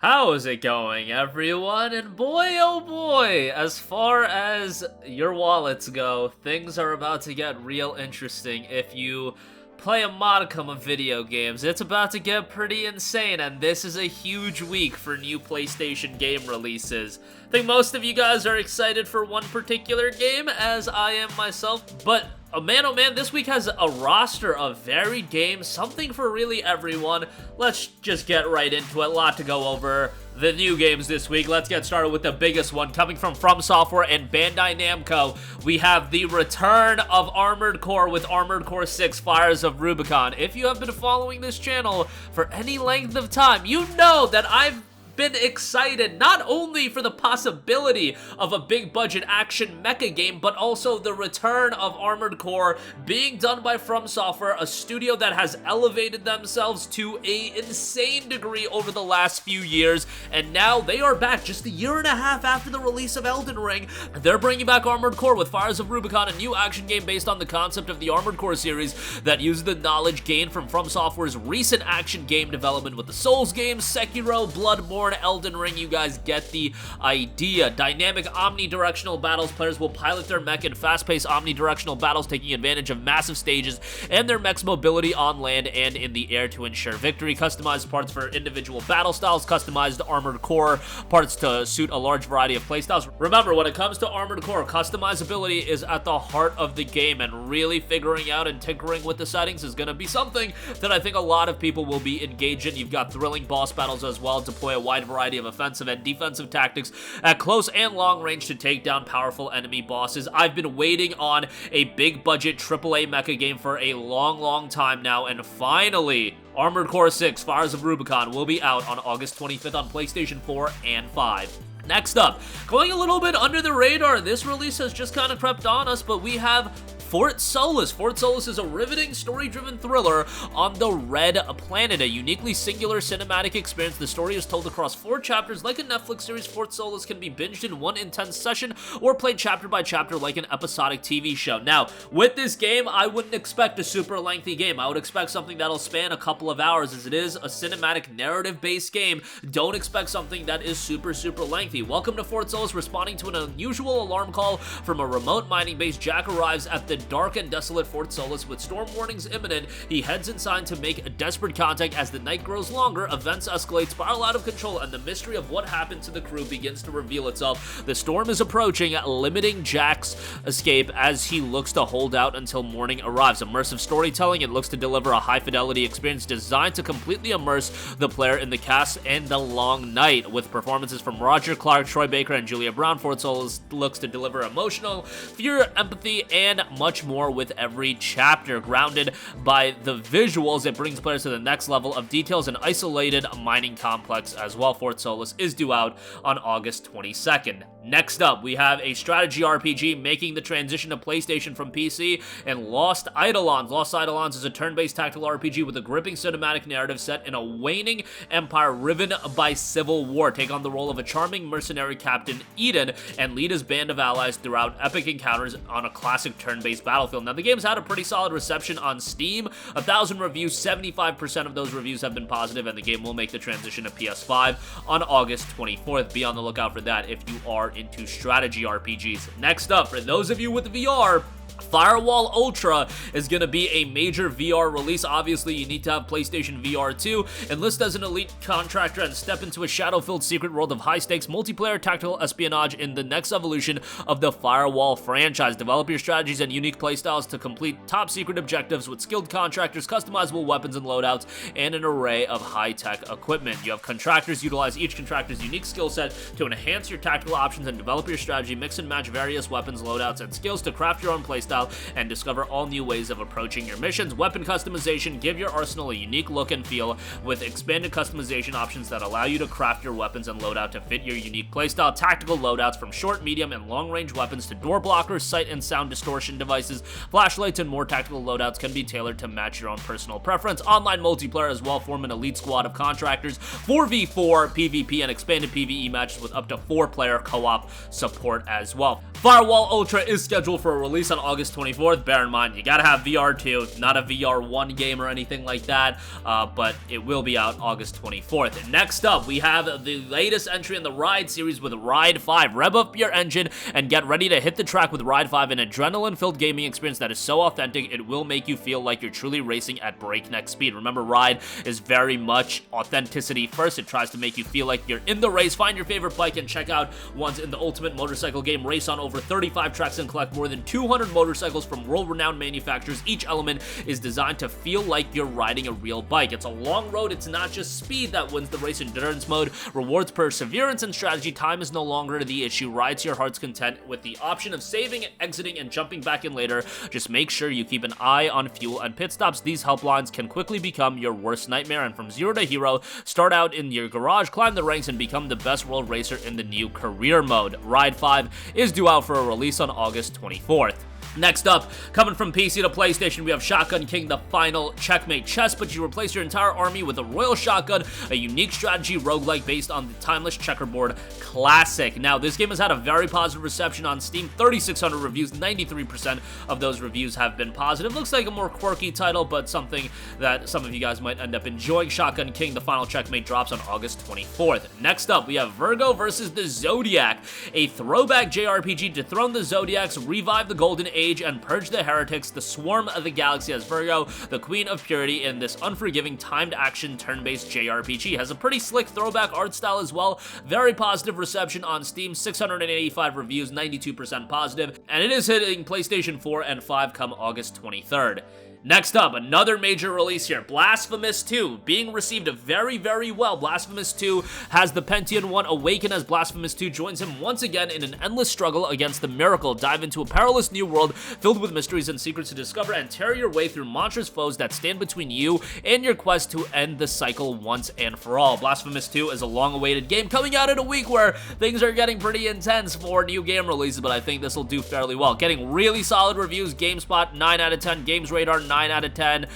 How is it going, everyone? And boy, oh boy, as far as your wallets go, things are about to get real interesting if you play a modicum of video games. It's about to get pretty insane, and this is a huge week for new PlayStation game releases. I think most of you guys are excited for one particular game, as I am myself, but oh man, this week has a roster of varied games, something for really everyone. Let's just get right into it. A lot to go over. The new games this week. Let's get started with the biggest one, coming from Software and Bandai Namco. We have the return of Armored Core with Armored Core 6 Fires of Rubicon. If you have been following this channel for any length of time, you know that I've been excited not only for the possibility of a big budget action mecha game, but also the return of Armored Core being done by From Software, a studio that has elevated themselves to an insane degree over the last few years, and now they are back just a year and a half after the release of Elden Ring. They're bringing back Armored Core with Fires of Rubicon, a new action game based on the concept of the Armored Core series that uses the knowledge gained from Software's recent action game development with the Souls games, Sekiro, Bloodborne, Elden Ring. You guys get the idea. Dynamic omnidirectional battles. Players will pilot their mech in fast-paced omnidirectional battles, taking advantage of massive stages and their mech's mobility on land and in the air to ensure victory. Customized parts for individual battle styles. Customized Armored Core parts to suit a large variety of playstyles. Remember, when it comes to Armored Core, customizability is at the heart of the game, and really figuring out and tinkering with the settings is going to be something that I think a lot of people will be engaged in. You've got thrilling boss battles as well, deploy a wide variety of offensive and defensive tactics at close and long range to take down powerful enemy bosses. I've been waiting on a big budget AAA mecha game for a long time now, and finally, Armored Core 6 Fires of Rubicon will be out on August 25th on PlayStation 4 and 5. Next up, going a little bit under the radar, this release has just kind of crept on us, but we have Fort Solis. Fort Solis is a riveting, story-driven thriller on the Red Planet, a uniquely singular cinematic experience. The story is told across 4 chapters. Like a Netflix series, Fort Solis can be binged in one intense session or played chapter by chapter like an episodic TV show. Now, with this game, I wouldn't expect a super lengthy game. I would expect something that'll span a couple of hours, as it is a cinematic narrative-based game. Don't expect something that is super lengthy. Welcome to Fort Solis. Responding to an unusual alarm call from a remote mining base, Jack arrives at the dark and desolate Fort Solis with storm warnings imminent. He heads inside to make a desperate contact. As the night grows longer, events escalate, spiral out of control, and the mystery of what happened to the crew begins to reveal itself. The storm is approaching, limiting Jack's escape as he looks to hold out until morning arrives. Immersive storytelling, it looks to deliver a high-fidelity experience designed to completely immerse the player in the cast and the long night. With performances from Roger Clark, Troy Baker, and Julia Brown, Fort Solis looks to deliver emotional fear, empathy, and much more with every chapter. Grounded by the visuals, it brings players to the next level of details and isolated mining complex as well. Fort Solis is due out on August 22nd. Next up, we have a strategy RPG making the transition to PlayStation from PC, and Lost Eidolons. Lost Eidolons is a turn-based tactical RPG with a gripping cinematic narrative set in a waning empire riven by civil war. Take on the role of a charming mercenary captain, Eden, and lead his band of allies throughout epic encounters on a classic turn-based battlefield. Now, the game's had a pretty solid reception on Steam. 1,000 reviews, 75% of those reviews have been positive, and the game will make the transition to PS5 on August 24th. Be on the lookout for that if you are into strategy RPGs. Next up, for those of you with VR, Firewall Ultra is going to be a major VR release. Obviously, you need to have PlayStation VR 2, enlist as an elite contractor, and step into a shadow-filled secret world of high-stakes multiplayer tactical espionage in the next evolution of the Firewall franchise. Develop your strategies and unique playstyles to complete top-secret objectives with skilled contractors, customizable weapons and loadouts, and an array of high-tech equipment. You have contractors. Utilize each contractor's unique skill set to enhance your tactical options and develop your strategy. Mix and match various weapons, loadouts, and skills to craft your own playstyle and discover all new ways of approaching your missions. Weapon customization, give your arsenal a unique look and feel with expanded customization options that allow you to craft your weapons and loadout to fit your unique playstyle. Tactical loadouts, from short, medium, and long-range weapons to door blockers, sight and sound distortion devices, flashlights, and more. Tactical loadouts can be tailored to match your own personal preference. Online multiplayer as well. Form an elite squad of contractors, 4v4 PvP, and expanded PvE matches with up to 4-player co-op support as well. Firewall Ultra is scheduled for a release on August 24th. Bear in mind, you gotta have VR too, not a VR1 game or anything like that, but it will be out August 24th. Next up, we have the latest entry in the Ride series with Ride 5. Rev up your engine and get ready to hit the track with Ride 5, an adrenaline-filled gaming experience that is so authentic, it will make you feel like you're truly racing at breakneck speed. Remember, Ride is very much authenticity first. It tries to make you feel like you're in the race. Find your favorite bike and check out ones in the ultimate motorcycle game. Race on over 35 tracks and collect more than 200 motorcycles from world-renowned manufacturers. Each element is designed to feel like you're riding a real bike. It's a long road. It's not just speed that wins the race. Endurance mode rewards perseverance and strategy. Time is no longer the issue. Ride to your heart's content with the option of saving, exiting, and jumping back in later. Just make sure you keep an eye on fuel and pit stops. These helplines can quickly become your worst nightmare, and from zero to hero, start out in your garage, climb the ranks, and become the best world racer in the new career mode. Ride 5 is due out for a release on August 24th. Next up, coming from PC to PlayStation, we have Shotgun King, the final Checkmate chess, but you replace your entire army with a Royal Shotgun, a unique strategy roguelike based on the timeless checkerboard classic. Now, this game has had a very positive reception on Steam, 3,600 reviews, 93% of those reviews have been positive. Looks like a more quirky title, but something that some of you guys might end up enjoying. Shotgun King, the final Checkmate drops on August 24th. Next up, we have Virgo versus the Zodiac, a throwback JRPG. Dethrone the Zodiacs, revive the Golden Age, and purge the heretics. The swarm of the galaxy as Virgo, the queen of purity, in this unforgiving timed action turn-based JRPG. Has a pretty slick throwback art style as well. Very positive reception on Steam, 685 reviews, 92% positive, and it is hitting PlayStation 4 and 5 come August 23rd. Next up, another major release here, Blasphemous 2, being received very, very well. Blasphemous 2 has the Pentium 1 awaken as Blasphemous 2 joins him once again in an endless struggle against the Miracle. Dive into a perilous new world filled with mysteries and secrets to discover and tear your way through monstrous foes that stand between you and your quest to end the cycle once and for all. Blasphemous 2 is a long-awaited game coming out in a week where things are getting pretty intense for new game releases, but I think this will do fairly well. Getting really solid reviews, GameSpot 9 out of 10, GamesRadar 9 out of 10.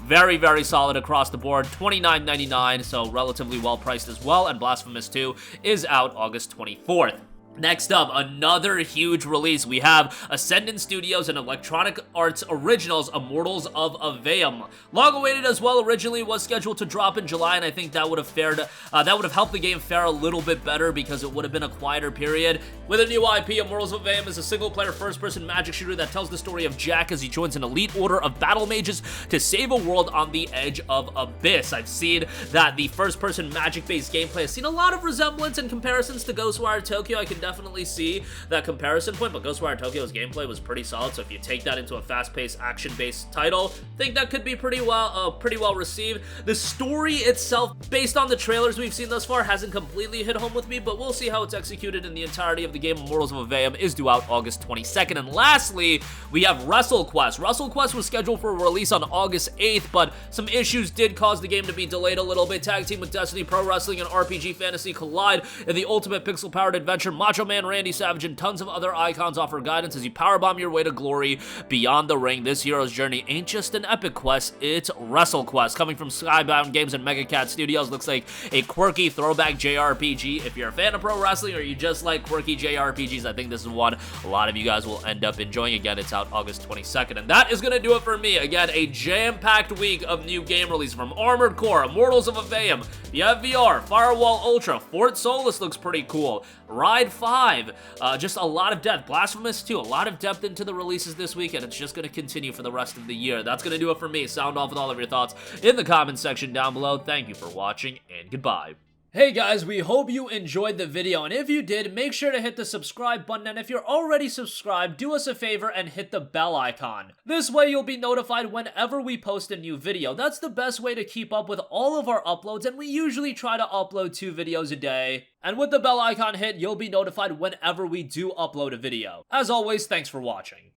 Very, very solid across the board. $29.99, so relatively well priced as well. And Blasphemous 2 is out August 24th. Next up, another huge release. We have Ascendant Studios and Electronic Arts Originals, Immortals of Aveum. Long awaited as well. Originally was scheduled to drop in July, and I think that would have helped the game fare a little bit better because it would have been a quieter period. With a new IP, Immortals of Aveum is a single-player first-person magic shooter that tells the story of Jack as he joins an elite order of battle mages to save a world on the edge of abyss. I've seen that the first-person magic-based gameplay has seen a lot of resemblance and comparisons to Ghostwire Tokyo. I can definitely see that comparison point, but Ghostwire Tokyo's gameplay was pretty solid, so if you take that into a fast-paced, action-based title, I think that could be pretty well received. The story itself, based on the trailers we've seen thus far, hasn't completely hit home with me, but we'll see how it's executed in the entirety of the game. Immortals of Aveum is due out August 22nd. And lastly, we have WrestleQuest. WrestleQuest was scheduled for a release on August 8th, but some issues did cause the game to be delayed a little bit. Tag team with Destiny, Pro Wrestling, and RPG Fantasy collide in the ultimate pixel-powered adventure. Macho Man Randy Savage and tons of other icons offer guidance as you powerbomb your way to glory beyond the ring. This hero's journey ain't just an epic quest, it's WrestleQuest. Coming from Skybound Games and Megacat Studios, looks like a quirky throwback JRPG. If you're a fan of pro wrestling or you just like quirky JRPGs, I think this is one a lot of you guys will end up enjoying. Again, it's out August 22nd. And that is going to do it for me. Again, a jam-packed week of new game releases from Armored Core, Immortals of Aveum, you have VR, Firewall Ultra, Fort Solis looks pretty cool, Ride 5, just a lot of depth. Blasphemous 2, a lot of depth into the releases this week, and it's just going to continue for the rest of the year. That's going to do it for me. Sound off with all of your thoughts in the comments section down below. Thank you for watching, and goodbye. Hey guys, we hope you enjoyed the video, and if you did, make sure to hit the subscribe button, and if you're already subscribed, do us a favor and hit the bell icon. This way you'll be notified whenever we post a new video. That's the best way to keep up with all of our uploads, and we usually try to upload 2 videos a day. And with the bell icon hit, you'll be notified whenever we do upload a video. As always, thanks for watching.